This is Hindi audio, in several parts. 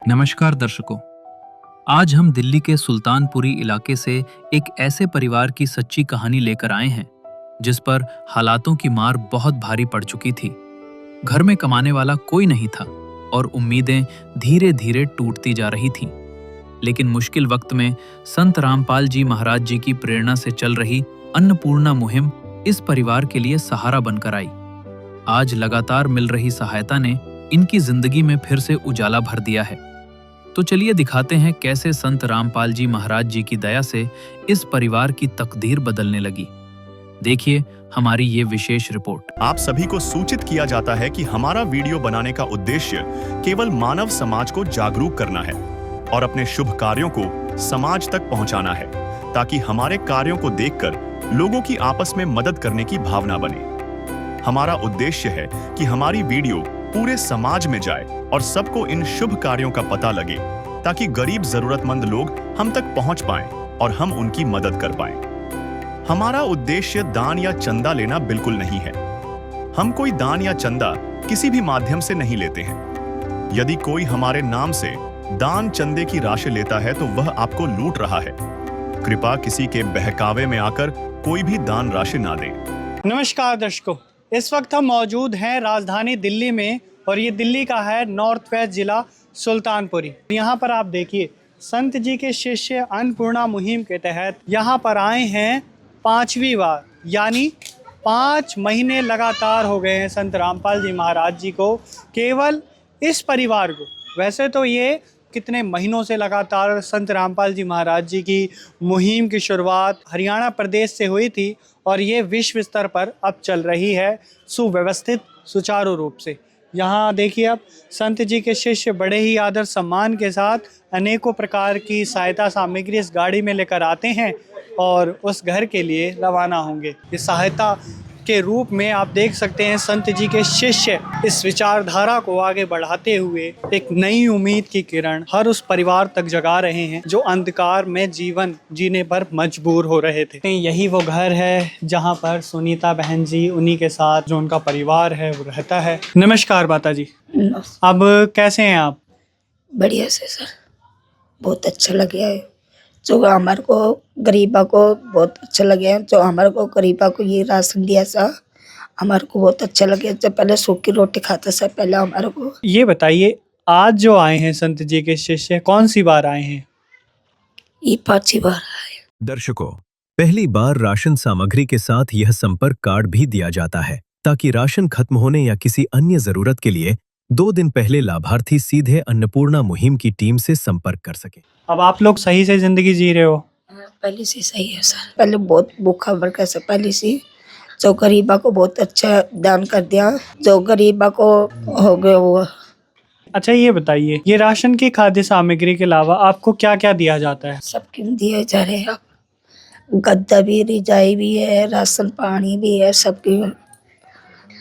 नमस्कार दर्शकों। आज हम दिल्ली के सुल्तानपुरी इलाके से एक ऐसे परिवार की सच्ची कहानी लेकर आए हैं जिस पर हालातों की मार बहुत भारी पड़ चुकी थी। घर में कमाने वाला कोई नहीं था और उम्मीदें धीरे धीरे टूटती जा रही थीं। लेकिन मुश्किल वक्त में संत रामपाल जी महाराज जी की प्रेरणा से चल रही अन्नपूर्णा मुहिम इस परिवार के लिए सहारा बनकर आई। आज लगातार मिल रही सहायता ने इनकी जिंदगी में फिर से उजाला भर दिया है। तो चलिए दिखाते हैं कैसे संत रामपाल जी महाराज जी की दया से इस परिवार की तकदीर बदलने लगी। देखिए हमारी ये विशेष रिपोर्ट। आप सभी को सूचित किया जाता है कि हमारा वीडियो बनाने का उद्देश्य केवल मानव समाज को जागरूक करना है और अपने शुभ कार्यों को समाज तक पहुंचाना है, ताकि हमारे कार्यों को देखकर लोगों की आपस में मदद करने की भावना बने। हमारा उद्देश्य है कि हमारी वीडियो पूरे समाज में जाए और सबको इन शुभ कार्यों का पता लगे, ताकि गरीब जरूरतमंद लोग हम तक पहुंच पाएं और हम उनकी मदद कर पाएं। हमारा उद्देश्य दान या चंदा लेना बिल्कुल नहीं है। हम कोई दान या चंदा किसी भी माध्यम से नहीं लेते हैं। यदि कोई हमारे नाम से दान चंदे की राशि लेता है तो वह आपको लूट रहा है। कृपया किसी के बहकावे में आकर कोई भी दान राशि ना दें। नमस्कार दर्शकों, इस वक्त हम मौजूद हैं राजधानी दिल्ली में और ये दिल्ली का है नॉर्थ वेस्ट जिला सुल्तानपुरी। यहाँ पर आप देखिए संत जी के शिष्य अन्नपूर्णा मुहिम के तहत यहाँ पर आए हैं 5वीं बार, यानी 5 महीने लगातार हो गए हैं संत रामपाल जी महाराज जी को केवल इस परिवार को। वैसे तो ये कितने महीनों से लगातार संत रामपाल जी महाराज जी की मुहिम की शुरुआत हरियाणा प्रदेश से हुई थी और ये विश्व स्तर पर अब चल रही है सुव्यवस्थित सुचारू रूप से। यहाँ देखिए अब संत जी के शिष्य बड़े ही आदर सम्मान के साथ अनेकों प्रकार की सहायता सामग्री इस गाड़ी में लेकर आते हैं और उस घर के लिए रवाना होंगे। इस सहायता के रूप में आप देख सकते हैं संत जी के शिष्य इस विचारधारा को आगे बढ़ाते हुए एक नई उम्मीद की किरण हर उस परिवार तक जगा रहे हैं जो अंधकार में जीवन जीने पर मजबूर हो रहे थे। यही वो घर है जहां पर सुनीता बहन जी उन्हीं के साथ जो उनका परिवार है वो रहता है। नमस्कार माता जी, अब कैसे हैं आप? बढ़िया से सर, बहुत अच्छा लगे है। जो हमारे को गरीबा को बहुत अच्छा लगे, जो हमारे को गरीबा को ये राशन दिया सा हमारे को बहुत अच्छा लगे। जब पहले सूखी रोटी खाता था पहले हमारे को। ये बताइए आज जो आए हैं संत जी के शिष्य कौन सी बार आए हैं? ये 5वीं बार आए। दर्शकों, पहली बार राशन सामग्री के साथ यह संपर्क कार्ड भी दिया जाता है, ताकि राशन खत्म होने या किसी अन्य जरूरत के लिए 2 दिन पहले लाभार्थी सीधे अन्नपूर्णा मुहिम की टीम से संपर्क कर सके। अब आप लोग सही से जिंदगी जी रहे हो? पहले से सही है सर। पहले बहुत भूखा भरका से पहले से जो गरीबा को बहुत अच्छा दान कर दिया, जो गरीबा को हो गया वो। अच्छा ये बताइए, ये राशन की खाद्य सामग्री के अलावा आपको क्या क्या दिया जाता है? सब क्यों दिए जा रहे हैं? गद्दा भी, रिजाई भी है, राशन पानी भी है, सबकी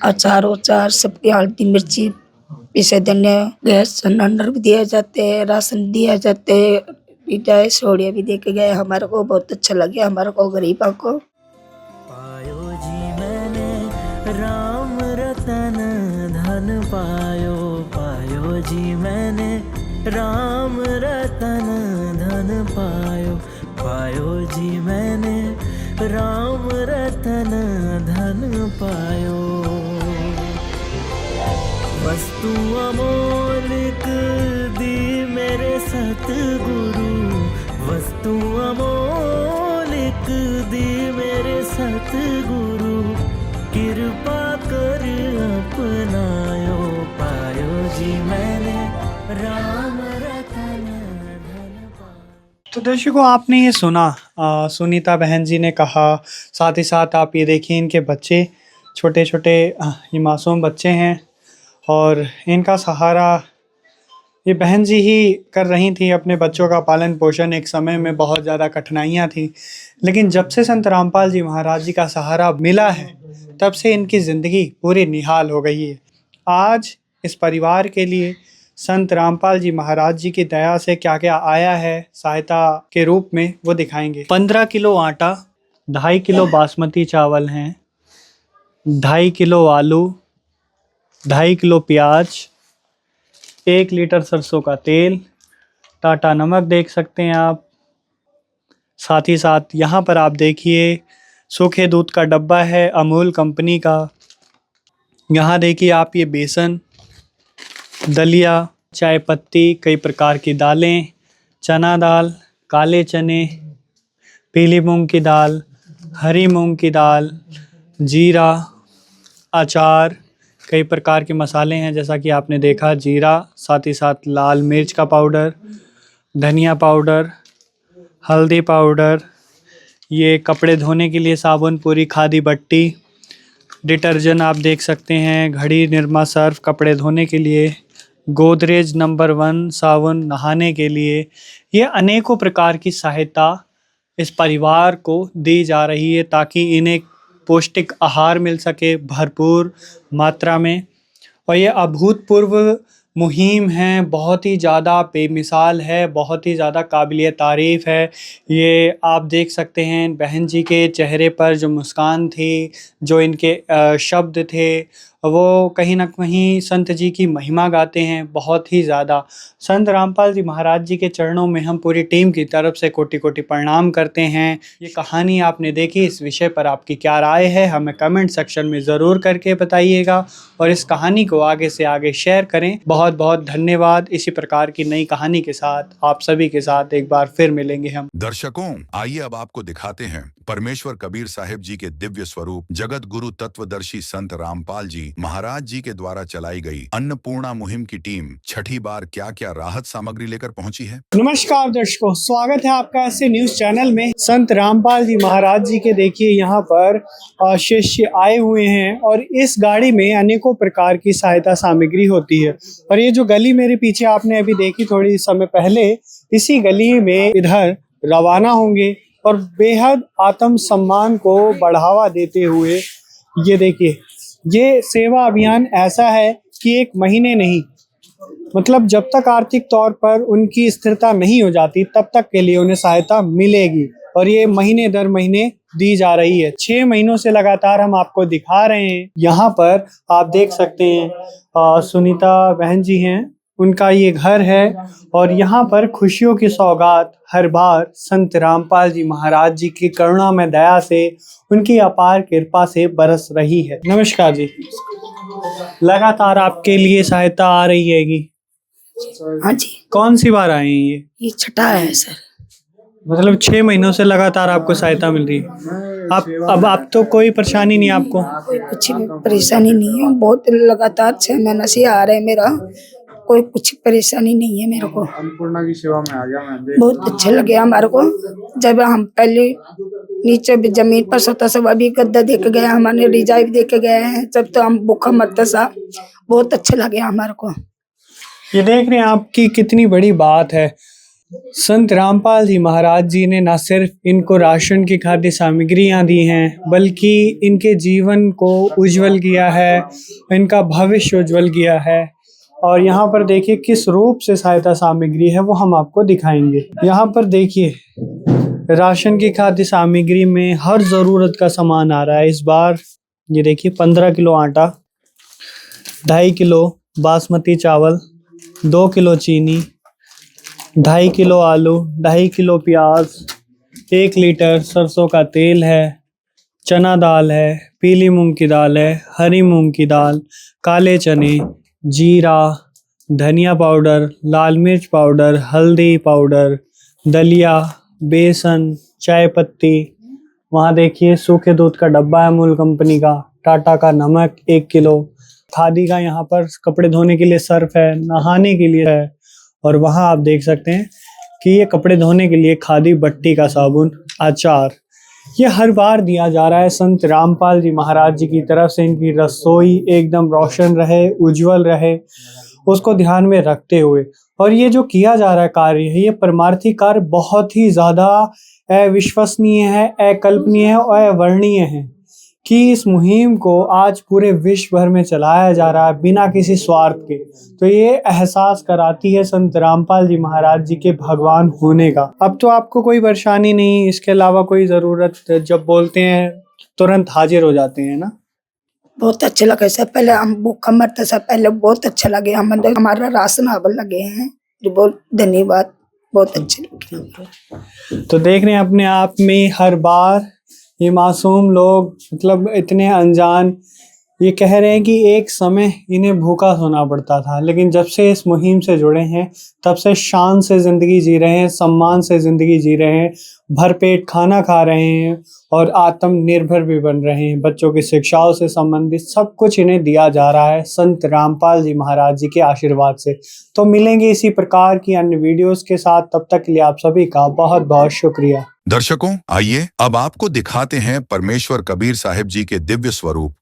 अचार उचार सबकी, हल्दी मिर्ची पीसे धनिया, गैस सिलेंडर भी दिए जाते हैं, राशन दिया जाते हैं, मिठाई सोडिया भी देके गए। हमारे को बहुत अच्छा लगे, हमारे को गरीबों को। पायो जी मैंने राम रतन धन पायो, पायो जी मैंने राम रतन धन पायो, पायो जी मैंने राम रतन धन पायो। वस्तु अमोलिक दी मेरे सतगुरु, वस्तु अमोलिक दी मेरे सतगुरु, कृपा कर अपनायो, पायो जी मैंने राम रतन धन पायो। तो दर्शकों आपने ये सुना, सुनीता बहन जी ने कहा, साथ ही साथ आप ये देखिए इनके बच्चे छोटे छोटे ये मासूम बच्चे हैं और इनका सहारा ये बहन जी ही कर रही थी। अपने बच्चों का पालन पोषण एक समय में बहुत ज़्यादा कठिनाइयाँ थी, लेकिन जब से संत रामपाल जी महाराज जी का सहारा मिला है तब से इनकी ज़िंदगी पूरी निहाल हो गई है। आज इस परिवार के लिए संत रामपाल जी महाराज जी की दया से क्या क्या आया है सहायता के रूप में वो दिखाएंगे। 15 किलो आटा, 2.5 किलो बासमती चावल हैं, 2.5 किलो आलू, 2.5 किलो प्याज, 1 लीटर सरसों का तेल, टाटा नमक देख सकते हैं आप। साथ ही साथ यहाँ पर आप देखिए सूखे दूध का डब्बा है अमूल कंपनी का। यहाँ देखिए आप ये बेसन, दलिया, चाय पत्ती, कई प्रकार की दालें, चना दाल, काले चने, पीली मूंग की दाल, हरी मूंग की दाल, जीरा, अचार, कई प्रकार के मसाले हैं जैसा कि आपने देखा जीरा, साथ ही साथ लाल मिर्च का पाउडर, धनिया पाउडर, हल्दी पाउडर, ये कपड़े धोने के लिए साबुन, पूरी खादी बट्टी, डिटर्जेंट आप देख सकते हैं, घड़ी, निरमा सर्फ कपड़े धोने के लिए, गोदरेज नंबर 1 साबुन नहाने के लिए। ये अनेकों प्रकार की सहायता इस परिवार को दी जा रही है ताकि इन्हें पौष्टिक आहार मिल सके भरपूर मात्रा में। और ये अभूतपूर्व मुहिम है, बहुत ही ज़्यादा बेमिसाल है, बहुत ही ज़्यादा काबिलियत तारीफ़ है। ये आप देख सकते हैं बहन जी के चेहरे पर जो मुस्कान थी, जो इनके शब्द थे, वो कहीं न कहीं संत जी की महिमा गाते हैं बहुत ही ज़्यादा। संत रामपाल जी महाराज जी के चरणों में हम पूरी टीम की तरफ से कोटि-कोटि प्रणाम करते हैं। ये कहानी आपने देखी, इस विषय पर आपकी क्या राय है हमें कमेंट सेक्शन में ज़रूर करके बताइएगा और इस कहानी को आगे से आगे शेयर करें। बहुत-बहुत धन्यवाद। इसी प्रकार की नई कहानी के साथ आप सभी के साथ एक बार फिर मिलेंगे हम। दर्शकों, आइए अब आपको दिखाते हैं परमेश्वर कबीर साहिब जी के दिव्य स्वरूप जगत गुरु तत्वदर्शी संत रामपाल जी महाराज जी के द्वारा चलाई गई अन्नपूर्णा मुहिम की टीम छठी बार क्या क्या राहत सामग्री लेकर पहुंची है। नमस्कार दर्शकों, स्वागत है आपका ऐसे न्यूज चैनल में। संत रामपाल जी महाराज जी के देखिए यहाँ पर शिष्य आए हुए हैं और इस गाड़ी में अनेकों प्रकार की सहायता सामग्री होती है। और ये जो गली मेरे पीछे आपने अभी देखी थोड़ी समय पहले, इसी गली में इधर रवाना होंगे और बेहद आत्म सम्मान को बढ़ावा देते हुए ये देखिए, ये सेवा अभियान ऐसा है कि एक महीने नहीं, मतलब जब तक आर्थिक तौर पर उनकी स्थिरता नहीं हो जाती तब तक के लिए उन्हें सहायता मिलेगी और ये महीने दर महीने दी जा रही है। 6 महीनों से लगातार हम आपको दिखा रहे हैं। यहाँ पर आप देख सकते हैं सुनीता बहन जी हैं, उनका ये घर है और यहाँ पर खुशियों की सौगात हर बार संत रामपाल जी महाराज जी की करुणा में दया से, उनकी अपार कृपा से बरस रही है। नमस्कार जी, लगातार आपके लिए सहायता आ रही हैगी। हाँ जी, कौन सी बार आए हैं ये छठा है सर। मतलब 6 महीनों से लगातार आपको सहायता मिल रही है। अब आप तो कोई परेशानी नहीं आपको? कोई कुछ परेशानी नहीं है, बहुत लगातार 6 महीने से आ रहे हैं, मेरा कोई कुछ परेशानी नहीं है मेरे को। अन्नपूर्णा की सेवा में आ गया मैं। बहुत अच्छा लगे हमारे को। जब हम पहले नीचे भी जमीन पर सोता सब, अभी गद्दा देख गए, हमारे रिजाइव देख गए हैं, जब तो हम भूखा मरता सा, बहुत अच्छा लगे हमारे को। ये देख रहे हैं आपकी कितनी बड़ी बात है। संत रामपाल जी महाराज जी ने न सिर्फ इनको राशन की खाद्य सामग्रियाँ दी हैं, बल्कि इनके जीवन को उज्जवल किया है, इनका भविष्य उज्जवल किया है। और यहाँ पर देखिए किस रूप से सहायता सामग्री है वो हम आपको दिखाएंगे। यहाँ पर देखिए राशन की खाद्य सामग्री में हर ज़रूरत का सामान आ रहा है इस बार। ये देखिए 15 किलो आटा, 2.5 किलो बासमती चावल, 2 किलो चीनी, 2.5 किलो आलू, 2.5 किलो प्याज, 1 लीटर सरसों का तेल है, चना दाल है, पीली मूंग की दाल है, हरी मूंग की दाल, काले चने, जीरा, धनिया पाउडर, लाल मिर्च पाउडर, हल्दी पाउडर, दलिया, बेसन, चाय पत्ती। वहाँ देखिए सूखे दूध का डब्बा है अमूल कंपनी का, टाटा का नमक 1 किलो, खादी का यहाँ पर कपड़े धोने के लिए सर्फ है, नहाने के लिए है। और वहाँ आप देख सकते हैं कि ये कपड़े धोने के लिए खादी बट्टी का साबुन, अचार, ये हर बार दिया जा रहा है। संत रामपाल जी महाराज जी की तरफ से इनकी रसोई एकदम रोशन रहे, उज्जवल रहे, उसको ध्यान में रखते हुए। और ये जो किया जा रहा है कार्य है, ये परमार्थी कार्य बहुत ही ज़्यादा अविश्वसनीय है, अकल्पनीय है और अवर्णनीय है कि इस मुहिम को आज पूरे विश्व भर में चलाया जा रहा है बिना किसी स्वार्थ के। तो ये एहसास कराती है संत रामपाल जी महाराज जी के भगवान होने का। अब तो आपको कोई परेशानी नहीं, इसके अलावा कोई ज़रूरत, जब बोलते हैं तुरंत हाजिर हो जाते हैं ना। बहुत अच्छा लगे सर, पहले हम भूखा मरते सर, पहले बहुत अच्छा लगे, हमारा राशन अब लगे हैं। बहुत धन्यवाद। बहुत अच्छे लग रहे हैं। तो देख रहे हैं अपने आप में हर बार ये मासूम लोग, मतलब इतने अनजान, ये कह रहे हैं कि एक समय इन्हें भूखा सोना पड़ता था, लेकिन जब से इस मुहिम से जुड़े हैं तब से शान से ज़िंदगी जी रहे हैं, सम्मान से ज़िंदगी जी रहे हैं, भरपेट खाना खा रहे हैं और आत्मनिर्भर भी बन रहे हैं। बच्चों की शिक्षाओं से संबंधित सब कुछ इन्हें दिया जा रहा है संत रामपाल जी महाराज जी के आशीर्वाद से। तो मिलेंगे इसी प्रकार की अन्य वीडियोस के साथ, तब तक के लिए आप सभी का बहुत बहुत शुक्रिया। दर्शकों, आइए अब आपको दिखाते हैं परमेश्वर कबीर साहिब जी के दिव्य स्वरूप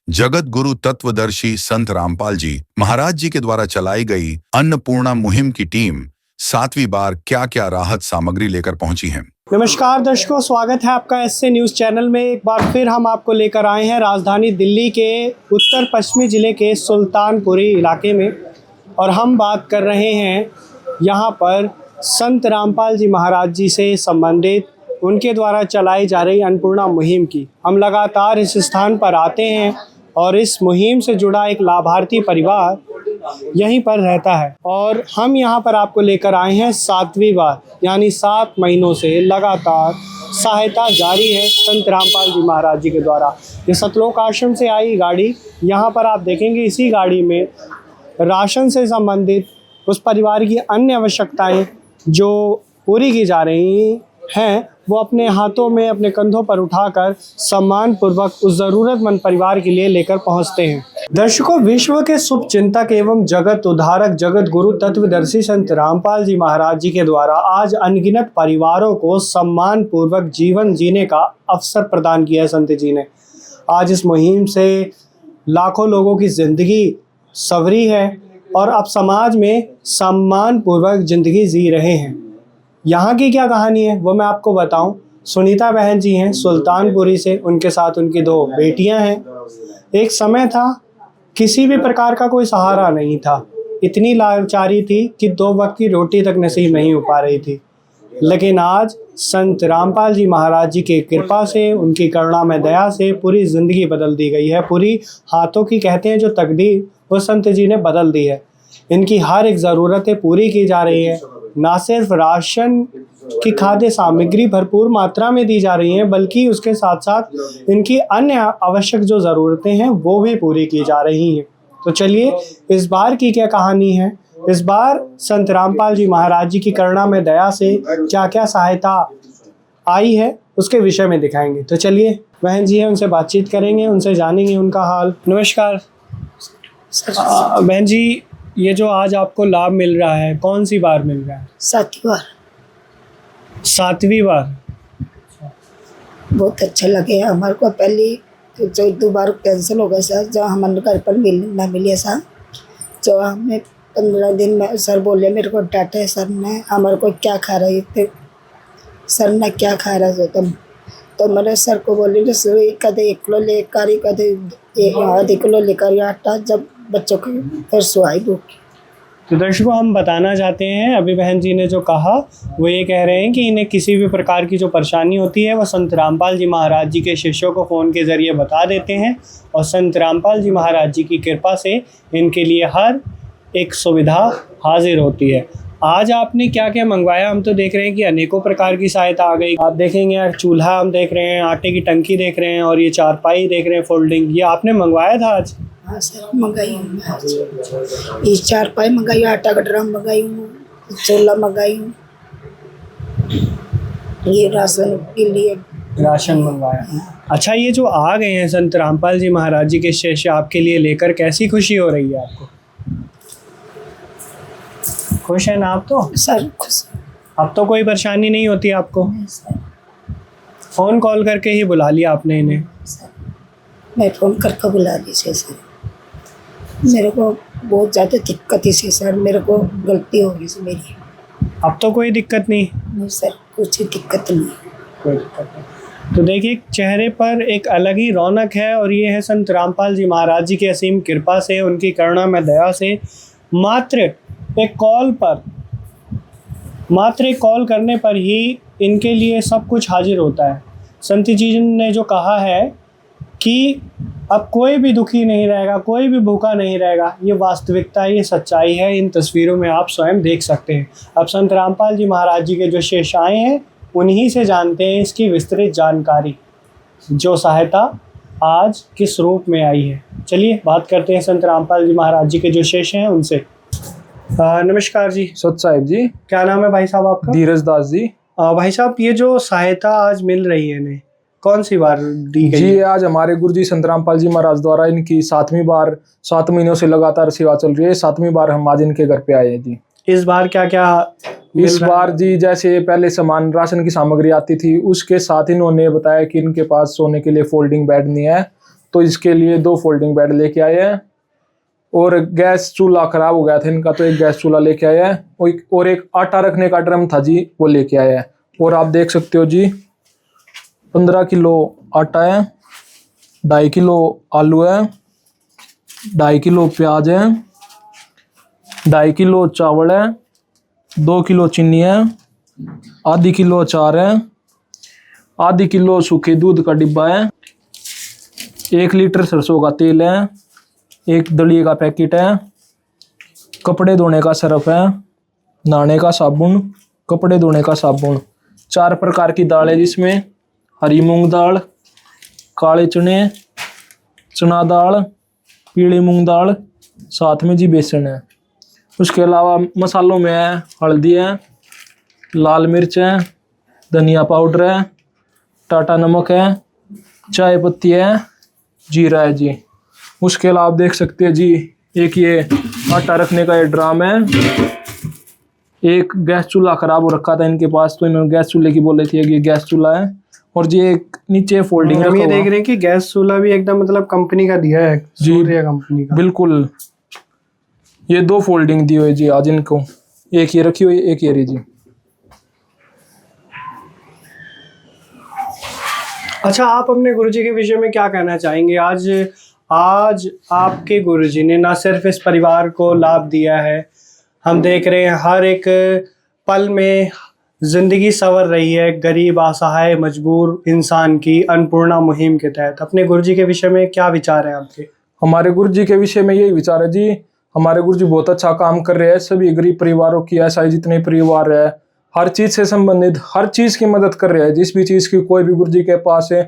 जगत गुरु तत्वदर्शी संत रामपाल जी महाराज जी के द्वारा चलाई गई अन्नपूर्णा मुहिम की टीम 7वीं बार क्या क्या राहत सामग्री लेकर पहुंची है। नमस्कार दर्शकों, स्वागत है आपका एसए न्यूज़ चैनल में। एक बार फिर हम आपको लेकर आए हैं राजधानी दिल्ली के उत्तर पश्चिमी ज़िले के सुल्तानपुरी इलाके में, और हम बात कर रहे हैं यहाँ पर संत रामपाल जी महाराज जी से संबंधित उनके द्वारा चलाई जा रही अन्नपूर्णा मुहिम की। हम लगातार इस स्थान पर आते हैं और इस मुहिम से जुड़ा एक लाभार्थी परिवार यहीं पर रहता है, और हम यहाँ पर आपको लेकर आए हैं 7वीं बार, यानी 7 महीनों से लगातार सहायता जारी है संत रामपाल जी महाराज जी के द्वारा। ये सतलोक आश्रम से आई गाड़ी, यहाँ पर आप देखेंगे इसी गाड़ी में राशन से संबंधित उस परिवार की अन्य आवश्यकताएं जो पूरी की जा रही हैं, वो अपने हाथों में, अपने कंधों पर उठाकर सम्मान पूर्वक उस ज़रूरतमंद परिवार के लिए लेकर पहुंचते हैं। दर्शकों, विश्व के शुभ चिंतक एवं जगत उद्धारक जगत गुरु तत्वदर्शी संत रामपाल जी महाराज जी के द्वारा आज अनगिनत परिवारों को सम्मान पूर्वक जीवन जीने का अवसर प्रदान किया है। संत जी ने आज इस मुहिम से लाखों लोगों की ज़िंदगी संवरी है और अब समाज में सम्मान पूर्वक ज़िंदगी जी रहे हैं। यहाँ की क्या कहानी है वो मैं आपको बताऊं। सुनीता बहन जी हैं सुल्तानपुरी से, उनके साथ उनकी 2 बेटियां हैं। एक समय था किसी भी प्रकार का कोई सहारा नहीं था, इतनी लाचारी थी कि 2 वक्त की रोटी तक नसीब नहीं हो पा रही थी। लेकिन आज संत रामपाल जी महाराज जी की कृपा से, उनकी करुणा में दया से पूरी ज़िंदगी बदल दी गई है। पूरी हाथों की कहते हैं जो तकदीर, वो संत जी ने बदल दी है। इनकी हर एक ज़रूरतें पूरी की जा रही है। ना सिर्फ राशन की खाद्य सामग्री भरपूर मात्रा में दी जा रही हैं, बल्कि उसके साथ साथ इनकी अन्य आवश्यक जो ज़रूरतें हैं वो भी पूरी की जा रही हैं। तो चलिए इस बार की क्या कहानी है, इस बार संत रामपाल जी महाराज जी की करुणा में दया से क्या क्या सहायता आई है उसके विषय में दिखाएंगे। तो चलिए, बहन जी हैं, उनसे बातचीत करेंगे, उनसे जानेंगे उनका हाल। नमस्कार बहन जी, ये जो आज आपको लाभ मिल रहा है, कौन सी बार मिल रहा है? 7वीं बार। 7वीं बार। बहुत अच्छा लगे हमारे को। पहले तो 14 बार कैंसिल हो गया सर, जो हमारे घर पर ना मिले सर, जो हमें 15 दिन में सर बोले, मेरे को डांटे सर ने, हमारे को क्या खा रही थे सर ने, क्या खा रहा है तुम? तो मैंने सर को बोली कदे 1 किलो लेकर, कदे 1.5 किलो लेकर आटा, जब बच्चों को फिर सुहाई भूख। तो दर्शकों, हम बताना चाहते हैं, अभी बहन जी ने जो कहा वो ये कह रहे हैं कि इन्हें किसी भी प्रकार की जो परेशानी होती है वो संत रामपाल जी महाराज जी के शिष्यों को फ़ोन के ज़रिए बता देते हैं, और संत रामपाल जी महाराज जी की कृपा से इनके लिए हर एक सुविधा हाजिर होती है। आज आपने क्या क्या मंगवाया? हम तो देख रहे हैं कि अनेकों प्रकार की सहायता आ गई। आप देखेंगे यार, चूल्हा हम देख रहे हैं, आटे की टंकी देख रहे हैं, और ये चारपाई देख रहे हैं फोल्डिंग, ये आपने मंगवाया था आज? हाँ सर, मंगाई हूँ आज। ये चारपाई मंगाई, आटा का ड्रम मंगाई हूँ, चूल्हा मंगाई हूँ, ये राशन के लिए राशन मंगवाया। अच्छा, ये जो आ गए हैं संत रामपाल जी महाराज जी के शिष्य आपके लिए लेकर, कैसी खुशी हो रही है आपको? खुश हैं ना आप? तो सर खुश। अब तो कोई परेशानी नहीं होती आपको? फ़ोन कॉल करके ही बुला लिया आपने इन्हें? मैं फ़ोन करके बुला दी सर, मेरे को बहुत ज़्यादा दिक्कत थी सर, मेरे को गलती हो गई सर मेरी। अब तो कोई दिक्कत नहीं? नहीं सर, कुछ दिक्कत नहीं। कोई दिक्कत नहीं। तो देखिए, चेहरे पर एक अलग ही रौनक है, और ये है संत रामपाल जी महाराज जी की असीम कृपा से, उनकी करुणा में दया से मात्र एक कॉल करने पर ही इनके लिए सब कुछ हाजिर होता है। संत जी ने जो कहा है कि अब कोई भी दुखी नहीं रहेगा, कोई भी भूखा नहीं रहेगा। ये वास्तविकता, ये सच्चाई है। इन तस्वीरों में आप स्वयं देख सकते हैं। अब संत रामपाल जी महाराज जी के जो शिष्य आए हैं उन्हीं से जानते हैं इसकी विस्तृत जानकारी, जो सहायता आज किस रूप में आई है। चलिए बात करते हैं संत रामपाल जी महाराज जी के जो शिष्य हैं उनसे। नमस्कार जी। सत साहिब जी। क्या नाम है भाई साहब आपका? धीरज दास जी। भाई साहब, ये जो सहायता आज मिल रही है इन्हें, कौन सी बार दी गई जी है? आज हमारे गुरु जी संत रामपाल जी महाराज द्वारा इनकी 7वीं बार, 7 महीनों से लगातार सेवा चल रही है। 7वीं बार हम आज इनके घर पे आए हैं जी। इस बार क्या क्या इस बार जी जैसे पहले सामान राशन की सामग्री आती थी, उसके साथ इन्होंने बताया कि इनके पास सोने के लिए फोल्डिंग बेड नहीं है, तो इसके लिए 2 फोल्डिंग बेड लेके आए हैं। और गैस चूल्हा खराब हो गया था इनका, तो एक गैस चूल्हा लेके आया है। और एक आटा रखने का ड्रम था जी, वो लेके आया है। और आप देख सकते हो जी 15 किलो आटा है, 2.5 किलो आलू है, 2.5 किलो प्याज है, 2.5 किलो चावल है, 2 किलो चीनी है, आधी किलो अचार है, आधी किलो सूखे दूध का डिब्बा है, 1 लीटर सरसों का तेल है, 1 दलिए का पैकेट है, कपड़े धोने का सर्फ है, नहाने का साबुन, कपड़े धोने का साबुन, 4 प्रकार की दाल है जिसमें हरी मूंग दाल, काले चने, चना दाल, पीली मूंग दाल, साथ में जी बेसन है। उसके अलावा मसालों में है हल्दी है, लाल मिर्च है, धनिया पाउडर है, टाटा नमक है, चाय पत्ती है, जीरा है जी। उसके अलावा आप देख सकते हैं जी एक ये आटा रखने का ये ड्राम है। एक गैस चूल्हा खराब हो रखा था इनके पास, तो इन्होंने गैस चूल्हे की बोले थी कि ये गैस चूल्हा है। और जी एक नीचे फोल्डिंग हम ये देख रहे हैं कि गैस चूल्हा भी एकदम मतलब कंपनी का दिया है, सूर्य कंपनी का। बिल्कुल, ये 2 फोल्डिंग दी हुई जी आज इनको, एक ये रखी हुई, एक ये रही जी। अच्छा, आप अपने गुरुजी के विषय में क्या कहना चाहेंगे? आज आपके गुरुजी ने न सिर्फ इस परिवार को लाभ दिया है, हम देख रहे हैं हर एक पल में जिंदगी संवर रही है गरीब, असहाय, मजबूर इंसान की अन्नपूर्णा मुहिम के तहत। अपने गुरुजी के विषय में क्या विचार है आपके? हमारे गुरुजी के विषय में यही विचार है जी, हमारे गुरुजी बहुत अच्छा काम कर रहे हैं। सभी गरीब परिवारों की, ऐसा ही जितने परिवार है, हर चीज से संबंधित हर चीज की मदद कर रहे हैं। जिस भी चीज की कोई भी गुरुजी के पास है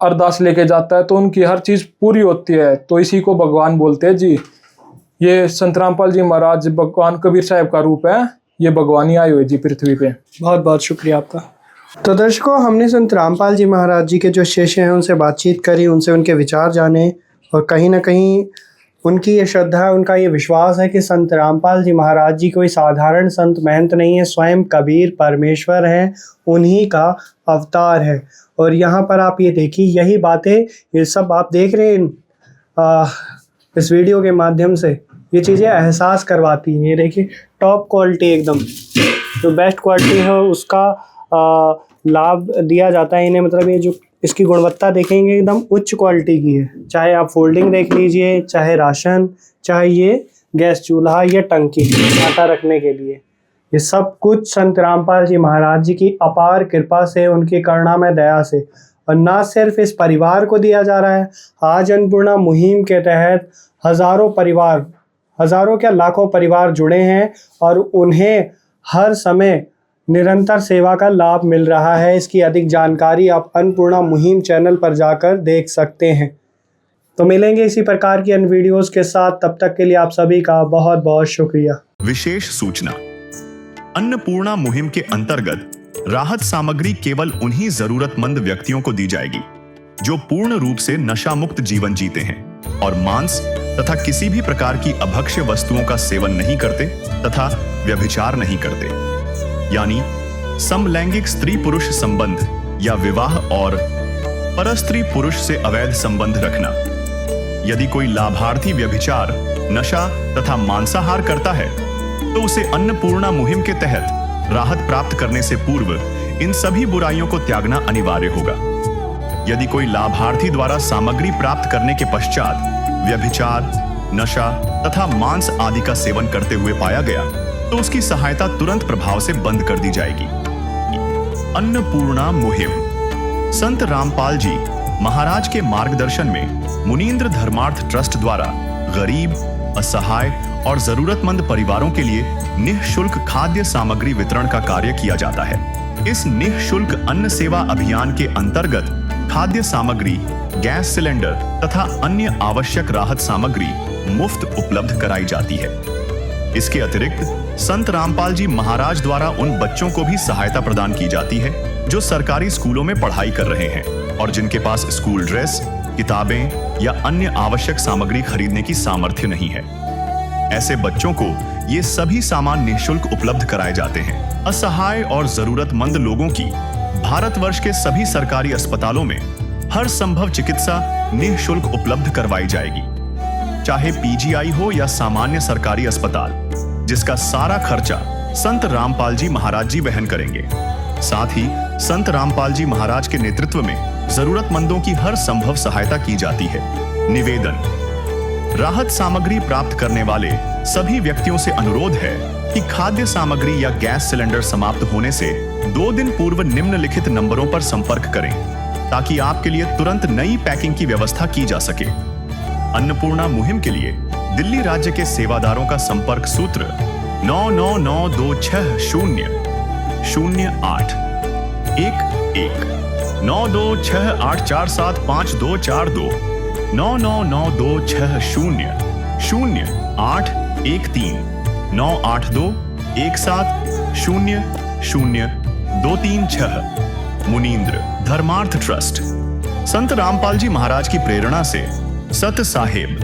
अरदास लेके जाता है तो उनकी हर चीज पूरी होती है, तो इसी को भगवान बोलते हैं जी। ये संत रामपाल जी महाराज भगवान कबीर साहब का रूप है, ये भगवान ही आए हुए जी पृथ्वी पे। बहुत बहुत शुक्रिया आपका। तो दर्शकों, हमने संत रामपाल जी महाराज जी के जो शिष्य हैं उनसे बातचीत करी, उनसे उनके विचार जाने, और कहीं ना कहीं उनकी ये श्रद्धा है, उनका ये विश्वास है कि संत रामपाल जी महाराज जी कोई साधारण संत महंत नहीं है, स्वयं कबीर परमेश्वर हैं, उन्हीं का अवतार है। और यहाँ पर आप ये देखिए, यही बातें, ये सब आप देख रहे हैं इस वीडियो के माध्यम से, ये चीज़ें एहसास करवाती हैं। ये देखिए टॉप क्वालिटी, एकदम जो बेस्ट क्वालिटी है उसका लाभ दिया जाता है इन्हें। मतलब ये जो इसकी गुणवत्ता देखेंगे एकदम उच्च क्वालिटी की है। चाहे आप फोल्डिंग देख लीजिए, चाहे राशन, चाहे ये गैस चूल्हा, ये टंकी आटा रखने के लिए, ये सब कुछ संत रामपाल जी महाराज जी की अपार कृपा से, उनकी करुणामय दया से। और ना सिर्फ इस परिवार को दिया जा रहा है, आज अन्नपूर्णा मुहिम के तहत हज़ारों परिवार, हज़ारों क्या लाखों परिवार जुड़े हैं और उन्हें हर समय निरंतर सेवा का लाभ मिल रहा है। इसकी अधिक जानकारी आप अन्नपूर्णा मुहिम चैनल पर जाकर देख सकते हैं। तो मिलेंगे इसी प्रकार की अन्य वीडियोस के साथ, तब तक के लिए आप सभी का बहुत बहुत शुक्रिया। विशेष सूचना, अन्नपूर्णा मुहिम के अंतर्गत राहत सामग्री केवल उन्हीं जरूरतमंद व्यक्तियों को दी जाएगी जो पूर्ण रूप से नशा मुक्त जीवन जीते हैं और मांस तथा किसी भी प्रकार की अभक्ष्य वस्तुओं का सेवन नहीं करते तथा व्यभिचार नहीं करते, यानी समलैंगिक स्त्री पुरुष संबंध या विवाह और परस्त्री पुरुष से अवैध संबंध रखना। यदि कोई लाभार्थी व्यभिचार, नशा तथा मांसाहार करता है तो उसे अन्नपूर्णा मुहिम के तहत राहत प्राप्त करने से पूर्व इन सभी बुराइयों को त्यागना अनिवार्य होगा। यदि कोई लाभार्थी द्वारा सामग्री प्राप्त करने के पश्चात व्यभिचार, नशा तथा मांस आदि का सेवन करते हुए पाया गया तो उसकी सहायता तुरंत प्रभाव से बंद कर दी जाएगी। अन्नपूर्णा मुहिम। संत रामपाल जी महाराज के मार्गदर्शन में मुनींद्र धर्मार्थ ट्रस्ट द्वारा गरीब, असहाय और जरूरतमंद परिवारों के लिए निःशुल्क खाद्य सामग्री वितरण का कार्य किया जाता है। इस निःशुल्क अन्न सेवा अभियान के अंतर्गत खाद्य सामग्री, गैस सिलेंडर तथा अन्य आवश्यक राहत सामग्री मुफ्त उपलब्ध कराई जाती है। इसके अतिरिक्त संत रामपाल जी महाराज द्वारा उन बच्चों को भी सहायता प्रदान की जाती है जो सरकारी स्कूलों में पढ़ाई कर रहे हैं और जिनके पास स्कूल ड्रेस, किताबें या अन्य आवश्यक सामग्री खरीदने की सामर्थ्य नहीं है। ऐसे बच्चों को ये सभी सामान निःशुल्क उपलब्ध कराए जाते हैं। असहाय और जरूरतमंद लोगों की भारतवर्ष के सभी सरकारी अस्पतालों में हर संभव चिकित्सा निःशुल्क उपलब्ध करवाई जाएगी, चाहे पीजीआई हो या सामान्य सरकारी अस्पताल, जिसका सारा खर्चा संत रामपाल जी महाराज जी वहन करेंगे। साथ ही संत रामपाल जी महाराज के नेतृत्व में जरूरतमंदों की हर संभव सहायता की जाती है। निवेदन: राहत सामग्री प्राप्त करने वाले सभी व्यक्तियों से अनुरोध है कि खाद्य सामग्री या गैस सिलेंडर समाप्त होने से 2 दिन पूर्व निम्नलिखित नंबरों पर संपर्क करें ताकि आपके लिए तुरंत नई पैकिंग की व्यवस्था की जा सके। अन्नपूर्णा मुहिम के लिए दिल्ली राज्य के सेवादारों का संपर्क सूत्र 9992600811 9268475242 9992600813 98217000236। मुनींद्र धर्मार्थ ट्रस्ट। संत रामपाल जी महाराज की प्रेरणा से सत साहेब